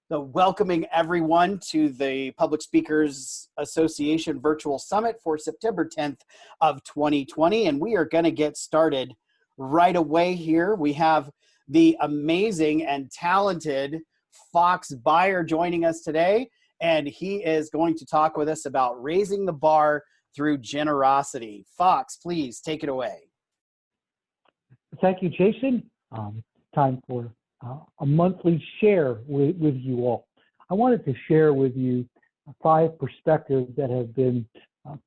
So welcoming everyone to the Public Speakers Association Virtual Summit for September 10th of 2020. And we are going to get started right away here. We have the amazing and talented Fox Beyer joining us today. And he is going to talk with us about raising the bar through generosity. Fox, please take it away. Thank you, Jason. Time for a monthly share with you all. I wanted to share with you 5 perspectives that have been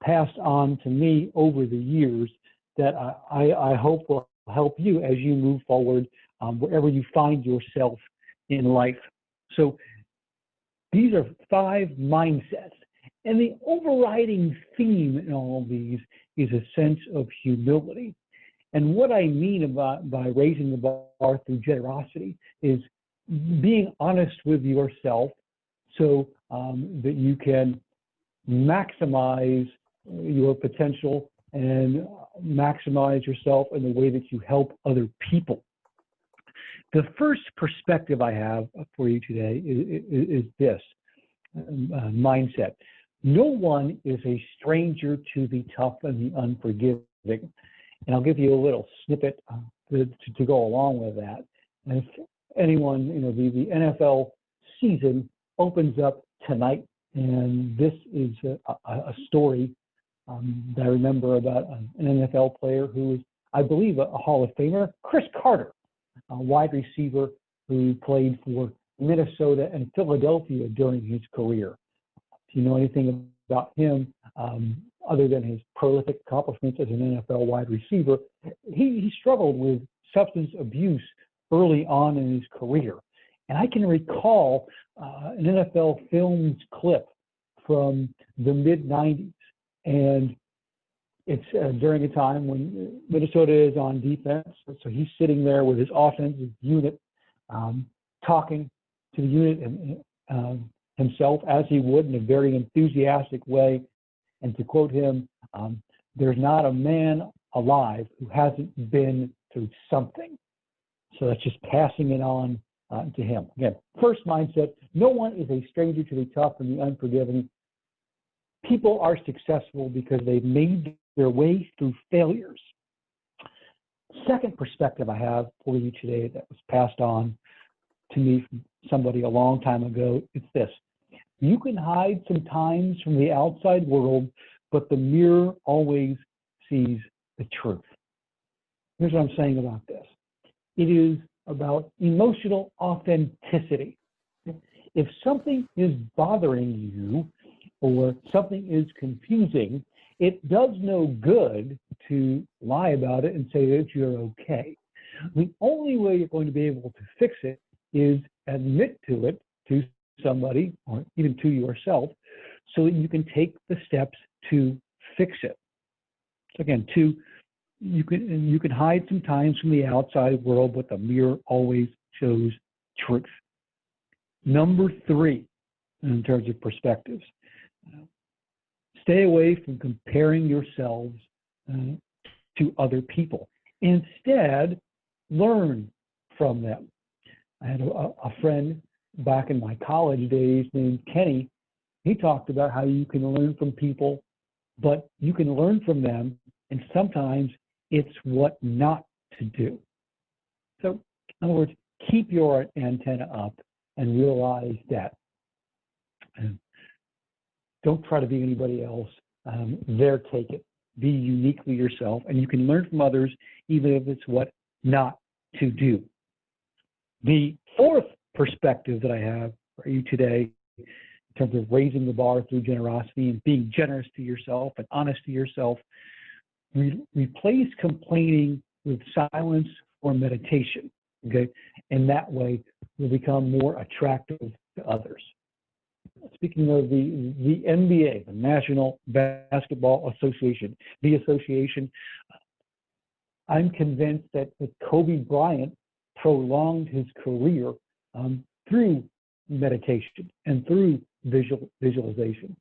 passed on to me over the years that I hope will help you as you move forward wherever you find yourself in life. So these are 5 mindsets, and the overriding theme in all of these is a sense of humility. And what I mean by raising the bar through generosity is being honest with yourself so that you can maximize your potential and maximize yourself in the way that you help other people. The first perspective I have for you today is this mindset. No one is a stranger to the tough and the unforgiving. And I'll give you a little snippet to go along with that. And if anyone, the NFL season opens up tonight, and this is a story that I remember about an NFL player who is, I believe, a Hall of Famer, Cris Carter, a wide receiver who played for Minnesota and Philadelphia during his career. If you know anything about him, other than his prolific accomplishments as an NFL wide receiver, he struggled with substance abuse early on in his career. And I can recall an NFL Films clip from the mid-'90s. And it's during a time when Minnesota is on defense. So he's sitting there with his offensive unit, talking to the unit himself as he would in a very enthusiastic way. And to quote him, there's not a man alive who hasn't been through something. So that's just passing it on to him. Again, first mindset, no one is a stranger to the tough and the unforgiving. People are successful because they've made their way through failures. Second perspective I have for you today that was passed on to me from somebody a long time ago, it's this. You can hide sometimes from the outside world, but the mirror always sees the truth. Here's what I'm saying about this. It is about emotional authenticity. If something is bothering you or something is confusing, it does no good to lie about it and say that you're okay. The only way you're going to be able to fix it is admit to it to somebody or even to yourself so that you can take the steps to fix it. So again, you can hide sometimes from the outside world, but the mirror always shows truth. Number 3, in terms of perspectives, stay away from comparing yourselves to other people. Instead, learn from them. I had a friend back in my college days named Kenny. He talked about how you can learn from people, but you can learn from them, and sometimes it's what not to do. So, in other words, keep your antenna up and realize that. Don't try to be anybody else. Take it. Be uniquely yourself, and you can learn from others, even if it's what not to do. The fourth perspective that I have for you today in terms of raising the bar through generosity and being generous to yourself and honest to yourself, replace complaining with silence or meditation, okay? And that way you'll become more attractive to others. Speaking of the NBA, the National Basketball Association, the association, I'm convinced that Kobe Bryant prolonged his career through meditation and through visualization.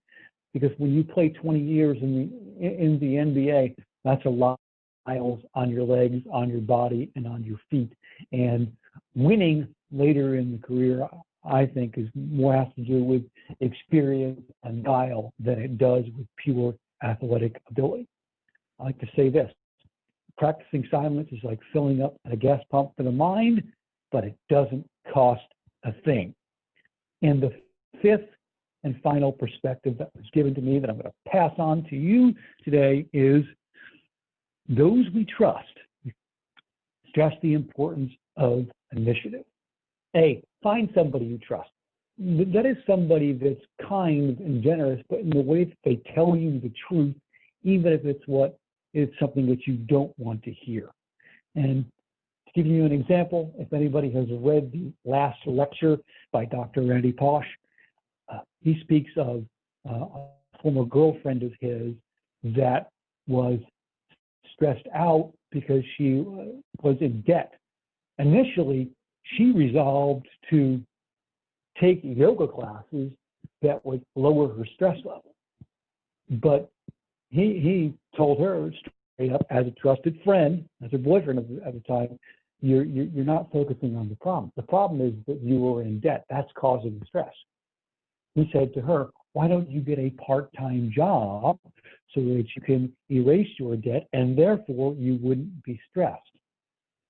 Because when you play 20 years in the NBA, that's a lot of miles on your legs, on your body, and on your feet. And winning later in the career, I think, is more has to do with experience and guile than it does with pure athletic ability. I like to say this: practicing silence is like filling up a gas pump for the mind, but it doesn't cost a thing. And the fifth and final perspective that was given to me that I'm going to pass on to you today is those we trust stress the importance of initiative. Find somebody you trust. That is somebody that's kind and generous, but in the way that they tell you the truth, even if it's something that you don't want to hear. And to give you an example, if anybody has read the last lecture by Dr. Randy Pausch, he speaks of a former girlfriend of his that was stressed out because she was in debt. Initially, she resolved to take yoga classes that would lower her stress level. But he told her straight up, as a trusted friend, as her boyfriend at the time, you're not focusing on the problem. The problem is that you were in debt. That's causing the stress. He said to her, why don't you get a part-time job so that you can erase your debt and therefore you wouldn't be stressed?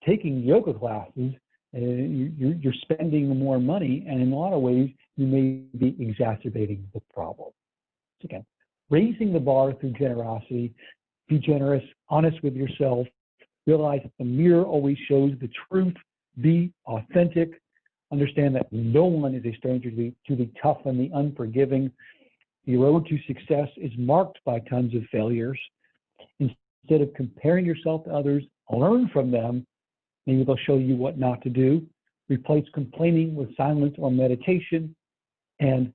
Taking yoga classes, you're spending more money, and in a lot of ways, you may be exacerbating the problem. So again, raising the bar through generosity, be generous, honest with yourself, realize that the mirror always shows the truth, be authentic, understand that no one is a stranger to the tough and the unforgiving. The road to success is marked by tons of failures. Instead of comparing yourself to others, learn from them. Maybe they'll show you what not to do. Replace complaining with silence or meditation, and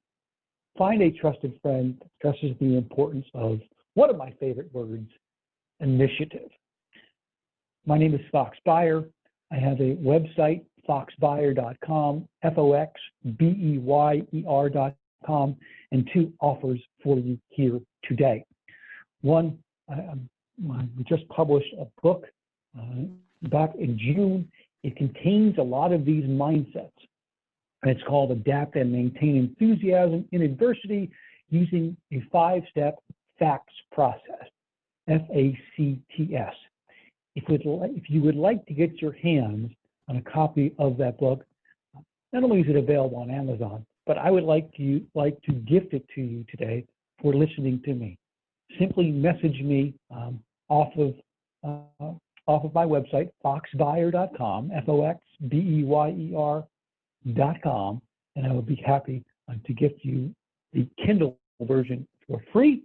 find a trusted friend that stresses the importance of one of my favorite words, initiative. My name is Fox Beyer. I have a website, foxbeyer.com, FOXBEYER.com, and two offers for you here today. One, we just published a book back in June. It contains a lot of these mindsets, and it's called Adapt and Maintain Enthusiasm in Adversity Using a 5-Step FACTS Process, FACTS. If you would like to get your hands on a copy of that book, not only is it available on Amazon, but I would like to gift it to you today for listening to me. Simply message me off of my website, foxbeyer.com, FOXBEYER.com, and I will be happy to gift you the Kindle version for free.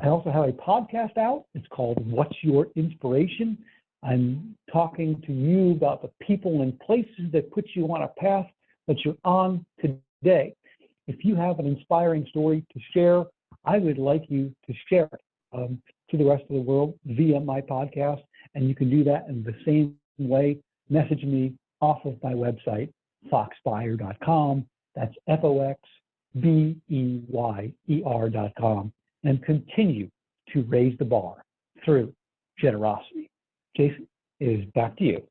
I also have a podcast out. It's called What's Your Inspiration? I'm talking to you about the people and places that put you on a path that you're on today. If you have an inspiring story to share, I would like you to share it to the rest of the world via my podcast, and you can do that in the same way. Message me off of my website, foxbeyer.com. That's FOXBEYER.com, and continue to raise the bar through generosity. Jason, it is back to you.